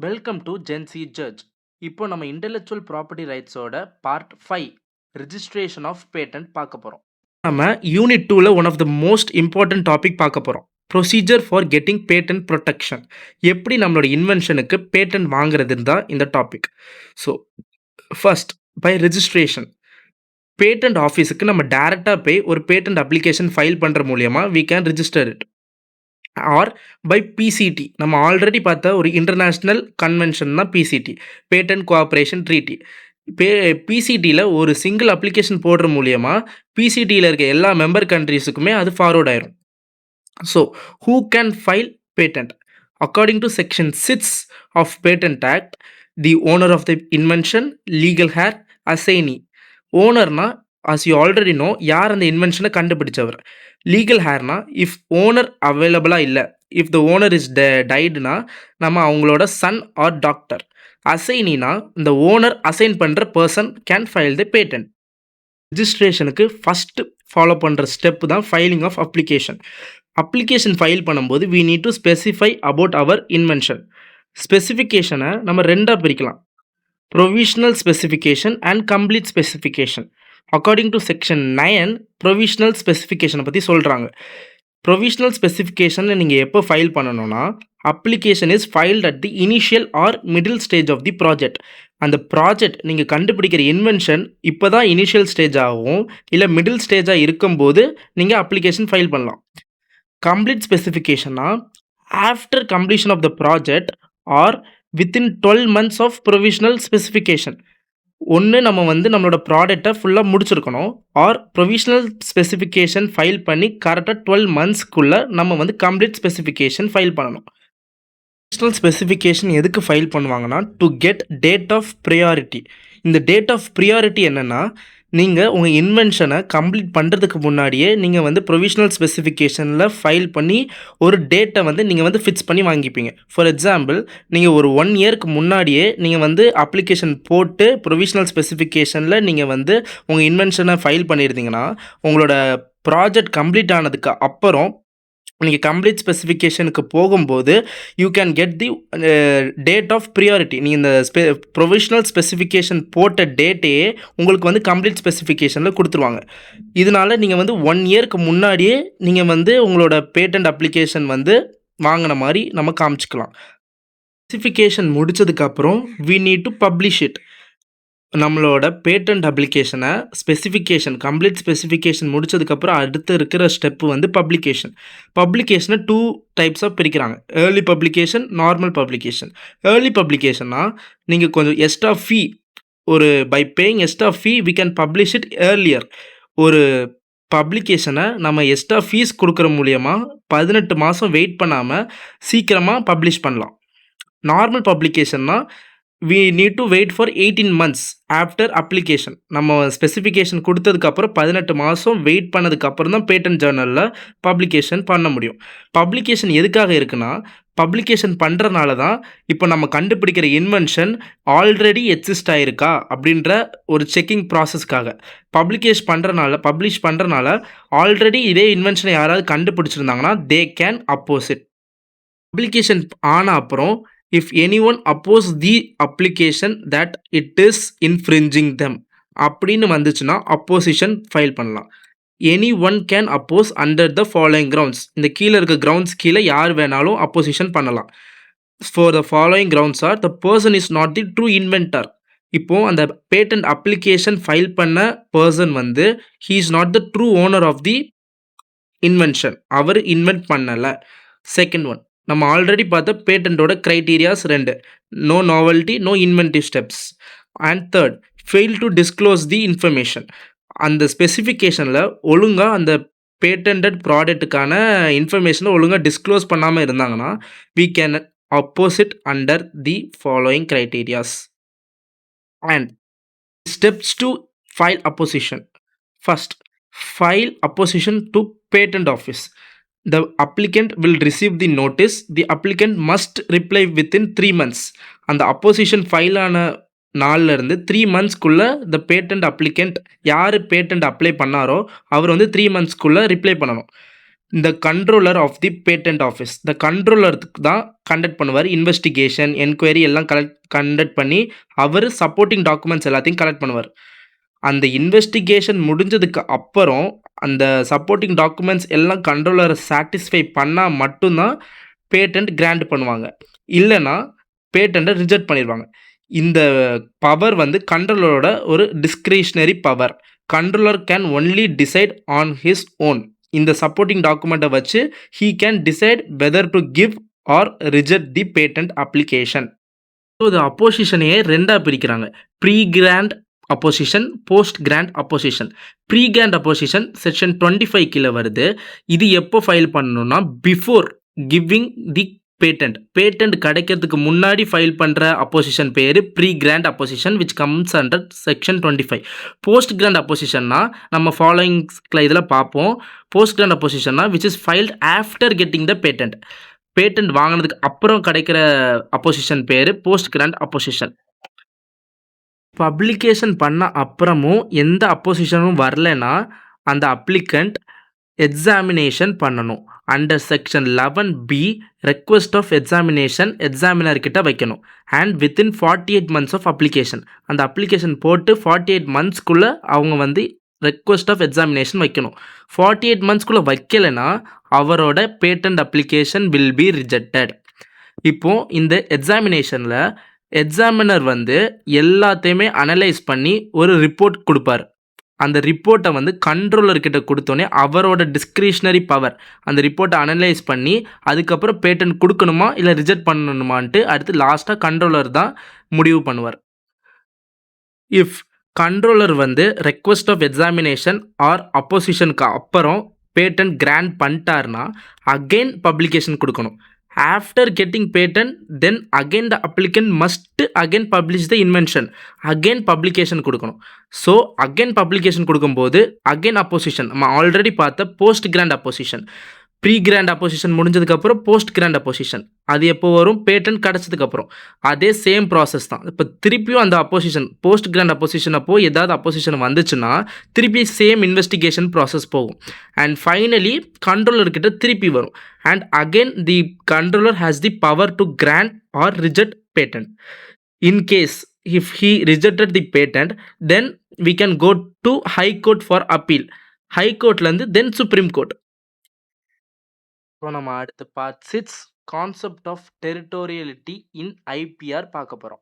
Welcome to gen Z ஜட்ஜ். இப்போ நம்ம இன்டெலெக்சுவல் ப்ராப்பர்ட்டி ரைட்ஸோட பார்ட் 5 ரிஜிஸ்ட்ரேஷன் ஆஃப் பேட்டன்ட் பார்க்க போகிறோம். நம்ம யூனிட் 2ல one of the most important topic பார்க்க போகிறோம். Procedure for getting patent protection. எப்படி நம்மளோட இன்வென்ஷனுக்கு பேட்டன்ட் வாங்குறதுன்னு தான் இந்த topic. So first by registration. Patent ஆஃபீஸுக்கு நம்ம டேரெக்டாக போய் ஒரு பேட்டன்ட் அப்ளிகேஷன் ஃபைல் பண்ணுற மூலியமாக we can register it. Or by PCT. நம்ம ஆல்ரெடி பார்த்த ஒரு இன்டர்நேஷ்னல் கன்வென்ஷன் தான் பிசிடி, பேட்டன்ட் கோஆப்ரேஷன் ட்ரீட்டி. பிசிடியில் ஒரு சிங்கிள் அப்ளிகேஷன் போடுற மூலியமாக பிசிடியில் இருக்க எல்லா மெம்பர் கண்ட்ரீஸுக்குமே அது ஃபார்வர்ட் ஆயிரும். So who can file patent? According to section 6 of patent act, the owner of the invention, legal heir, assignee. ஓனர்னா as you already know யார் அந்த இன்வென்ஷனை கண்டுபிடிச்சவர். லீகல் ஹேர்னா இஃப் ஓனர் அவைலபிளாக இல்லை, இஃப் த ஓனர் இஸ் டைடுனா நம்ம அவங்களோட சன் ஆர் டாக்டர். அசைனினா இந்த ஓனர் அசைன் பண்ணுற person can file the patent. ரிஜிஸ்ட்ரேஷனுக்கு ஃபஸ்ட்டு ஃபாலோ பண்ணுற ஸ்டெப்பு தான் filing of application. Application file பண்ணும்போது we need to specify about our invention. ஸ்பெசிஃபிகேஷனை நம்ம ரெண்டாக பிரிக்கலாம், provisional specification and complete specification. According to section 9 provisional ஸ்பெசிஃபிகேஷனை பற்றி சொல்கிறாங்க. ப்ரொவிஷனல் ஸ்பெசிஃபிகேஷனை நீங்கள் எப்போ ஃபைல் பண்ணணும்னா, application is filed at the initial or middle stage of the project. அந்த ப்ராஜெக்ட் நீங்கள் கண்டுபிடிக்கிற இன்வென்ஷன் இப்போ தான் இனிஷியல் ஸ்டேஜ் ஆகும், இல்லை மிடில் ஸ்டேஜாக இருக்கும்போது நீங்கள் அப்ளிகேஷன் ஃபைல் பண்ணலாம். கம்ப்ளீட் ஸ்பெசிஃபிகேஷன்னா after completion of the project or within 12 months of provisional specification. ஒன்று நம்ம நம்மளோட ப்ராடக்டை ஃபுல்லாக முடிச்சிருக்கணும், ஆர் ப்ரொவிஷனல் ஸ்பெசிஃபிகேஷன் ஃபைல் பண்ணி கரெக்டாக 12 monthsக்குள்ளே நம்ம கம்ப்ளீட் ஸ்பெசிஃபிகேஷன் ஃபைல் பண்ணணும். ப்ரொவிஷனல் ஸ்பெசிஃபிகேஷன் எதுக்கு ஃபைல் பண்ணுவாங்கன்னா, to get date of priority. இந்த டேட் ஆஃப் ப்ரியாரிட்டி என்னென்னா, நீங்கள் உங்கள் இன்வென்ஷனை கம்ப்ளீட் பண்ணுறதுக்கு முன்னாடியே நீங்கள் ப்ரொவிஷனல் ஸ்பெசிஃபிகேஷனில் ஃபைல் பண்ணி ஒரு டேட்டை நீங்கள் ஃபிக்ஸ் பண்ணி வாங்கிப்பீங்க. ஃபார் எக்ஸாம்பிள், நீங்கள் ஒரு 1 yearக்கு முன்னாடியே நீங்கள் அப்ளிகேஷன் போட்டு ப்ரொவிஷனல் ஸ்பெசிஃபிகேஷனில் நீங்கள் உங்கள் இன்வென்ஷனை ஃபைல் பண்ணியிருந்தீங்கன்னா, உங்களோட ப்ராஜெக்ட் கம்ப்ளீட் ஆனதுக்கு அப்புறம் நீங்கள் கம்ப்ளீட் ஸ்பெசிஃபிகேஷனுக்கு போகும்போது you can get the date of priority. நீங்கள் இந்த ப்ரொவிஷனல் ஸ்பெசிஃபிகேஷன் போட்ட டேட்டையே உங்களுக்கு கம்ப்ளீட் ஸ்பெசிஃபிகேஷனில் கொடுத்துருவாங்க. இதனால நீங்கள் 1 yearக்கு முன்னாடியே நீங்கள் உங்களோட பேட்டன்ட் அப்ளிகேஷன் வாங்கின மாதிரி நம்ம காமிச்சிக்கலாம். ஸ்பெசிஃபிகேஷன் முடித்ததுக்கப்புறம் we need to publish it. நம்மளோட பேட்டன்ட் அப்ளிகேஷனை ஸ்பெசிஃபிகேஷன் கம்ப்ளீட் ஸ்பெசிஃபிகேஷன் முடிச்சதுக்கப்புறம் அடுத்து இருக்கிற ஸ்டெப்பு பப்ளிகேஷன். பப்ளிகேஷனை 2 டைப்ஸாக பிரிக்கிறாங்க, early publication, normal publication. Early பப்ளிகேஷன்னா நீங்கள் கொஞ்சம் எக்ஸ்ட்ரா ஃபீ, ஒரு by paying extra fee we can publish it earlier. ஒரு பப்ளிகேஷனை நம்ம எக்ஸ்ட்ரா ஃபீஸ் கொடுக்குற மூலியமாக 18 மாதம் வெயிட் பண்ணாமல் சீக்கிரமாக பப்ளிஷ் பண்ணலாம். நார்மல் பப்ளிகேஷன்னா we need to wait for 18 months after application. நம்ம ஸ்பெசிஃபிகேஷன் கொடுத்ததுக்கப்புறம் 18 மாதம் வெயிட் பண்ணதுக்கப்புறம் தான் பேட்டன்ட் ஜேர்னலில் பப்ளிகேஷன் பண்ண முடியும். பப்ளிகேஷன் எதுக்காக இருக்குன்னா, பப்ளிகேஷன் பண்ணுறனால தான் இப்போ நம்ம கண்டுபிடிக்கிற இன்வென்ஷன் ஆல்ரெடி எக்ஸிஸ்ட் ஆகிருக்கா அப்படின்ற ஒரு செக்கிங் ப்ராசஸ்க்காக. பப்ளிஷ் பண்ணுறனால ஆல்ரெடி இதே இன்வென்ஷனை யாராவது கண்டுபிடிச்சிருந்தாங்கன்னா they can oppose it. Publication ஆன அப்புறம் if anyone oppose the application that it is infringing them அப்படின்னு வந்துச்சுன்னா opposition ஃபைல் பண்ணலாம். anyone can oppose under the following grounds. இந்த கீழே இருக்க கிரவுண்ட்ஸ் கீழே யார் வேணாலும் opposition பண்ணலாம். for the following grounds are, the person is not the true inventor. இப்போ அந்த பேட்டன்ட் அப்ளிகேஷன் ஃபைல் பண்ண person he is not the true owner of the invention. அவர் இன்வென்ட் பண்ணலை. செகண்ட் ஒன், நம்ம ஆல்ரெடி பார்த்த பேட்டன்ட்டோட criterias 2, no novelty, no inventive steps. And third, fail to disclose the information. அந்த ஸ்பெசிஃபிகேஷனில் ஒழுங்காக அந்த பேட்டன்டட் ப்ராடக்ட்டுக்கான இன்ஃபர்மேஷனை ஒழுங்காக டிஸ்க்ளோஸ் பண்ணாமல் இருந்தாங்கன்னா we can oppose it under the following criterias. And steps to file opposition. First, file opposition to patent office. The applicant will receive the notice. The applicant must reply within 3 months. அந்த opposition file ஆன நாள்லேருந்து 3 monthsக்குள்ளே the patent applicant யார் patent apply பண்ணாரோ அவர் 3 monthsக்குள்ளே reply பண்ணணும். இந்த controller of the patent office. இந்த கண்ட்ரோலருக்கு தான் கண்டக்ட் பண்ணுவார். இன்வெஸ்டிகேஷன், என்கொயரி எல்லாம் கண்டக்ட் பண்ணி அவர் சப்போர்ட்டிங் டாக்குமெண்ட்ஸ் எல்லாத்தையும் கலெக்ட் பண்ணுவார். அந்த இன்வெஸ்டிகேஷன் முடிஞ்சதுக்கு அப்புறம் அந்த சப்போர்ட்டிங் டாக்குமெண்ட்ஸ் எல்லாம் கண்ட்ரோலரை சாட்டிஸ்ஃபை பண்ணால் மட்டும்தான் பேட்டன்ட் கிராண்ட் பண்ணுவாங்க. இல்லைன்னா பேட்டண்ட்டை ரிஜெக்ட் பண்ணிடுவாங்க. இந்த பவர் வந்து கண்ட்ரோலரோட ஒரு discretionary power. Controller can only decide on his own. இந்த சப்போர்ட்டிங் டாக்குமெண்ட்டை வச்சு he can decide whether to give or reject the patent application. So இது அப்போசிஷனையே ரெண்டாக பிரிக்கிறாங்க. Pre grant opposition, post grant opposition. Pre grant opposition section 25 கீழே வருது. இது எப்போ ஃபைல் பண்ணணும்னா பிஃபோர் கிவிங் தி பேட்டன்ட் கிடைக்கிறதுக்கு முன்னாடி ஃபைல் பண்ணுற அப்போசிஷன் பேர் pre grant opposition which comes under section 25. Post grant அப்போசிஷன்னா நம்ம ஃபாலோயிங் இதில் பார்ப்போம். போஸ்ட் கிராண்ட் அப்போசிஷன்னா which is filed after getting the patent வாங்கினதுக்கு அப்புறம் கிடைக்கிற அப்போசிஷன் பேர் போஸ்ட் கிராண்ட் அப்போசிஷன். பப்ளிகேஷன் பண்ண அப்புறமும் எந்த அப்போசிஷனும் வரலைன்னா அந்த அப்ளிகண்ட் எக்ஸாமினேஷன் பண்ணணும். Under section 11B request of examination examiner கிட்ட வைக்கணும். And within 48 months of application. அந்த அப்ளிகேஷன் போட்டு 48 monthsக்குள்ளே அவங்க வந்து ரெக்வெஸ்ட் ஆஃப் எக்ஸாமினேஷன் வைக்கணும். 48 monthsக்குள்ளே வைக்கலைன்னா அவரோட patent application will be rejected. இப்போது இந்த எக்ஸாமினேஷனில் எக்ஸாமினர் வந்து எல்லாத்தையுமே அனலைஸ் பண்ணி ஒரு ரிப்போர்ட் கொடுப்பார். அந்த ரிப்போர்ட்டை வந்து கண்ட்ரோலர்கிட்ட கொடுத்தோன்னே அவரோட டிஸ்கிரிஷனரி பவர் அந்த ரிப்போர்ட்டை அனலைஸ் பண்ணி அதுக்கப்புறம் பேட்டன்ட் கொடுக்கணுமா இல்லை ரிஜெக்ட் பண்ணணுமான்ட்டு அடுத்து லாஸ்ட்டாக கண்ட்ரோலர் தான் முடிவு பண்ணுவார். இஃப் கண்ட்ரோலர் வந்து ரெக்வெஸ்ட் ஆஃப் எக்ஸாமினேஷன் ஆர் அப்போசிஷனுக்கு அப்புறம் பேட்டன்ட் கிராண்ட் பண்ணிட்டார்னா அகெயின் பப்ளிகேஷன் கொடுக்கணும். After getting patent, then again the applicant must again publish the invention. Again publication கொடுக்கணும். ஸோ again publication கொடுக்கும்போது again opposition நம்ம ஆல்ரெடி பார்த்த post grant opposition. Pre grant opposition முடிஞ்சதுக்கப்புறம் post grant opposition. அது எப்போ வரும்? Patent கிடச்சதுக்கப்புறம். அதே சேம் ப்ராசஸ் தான். இப்போ திருப்பியும் அந்த அப்போசிஷன் போஸ்ட் கிராண்ட் அப்போசிஷன் அப்போ ஏதாவது அப்போசிஷன் வந்துச்சுன்னா திருப்பி சேம் இன்வெஸ்டிகேஷன் ப்ராசஸ் போகும். அண்ட் ஃபைனலி கண்ட்ரோலர்கிட்ட திருப்பி வரும். And again the controller has the power to grant or reject patent. In case if he rejected the patent, then we can go to high court for appeal. high courtலேருந்து then supreme court. இப்போ நம்ம அடுத்து part 6 concept of territoriality in IPR பார்க்க போகிறோம்.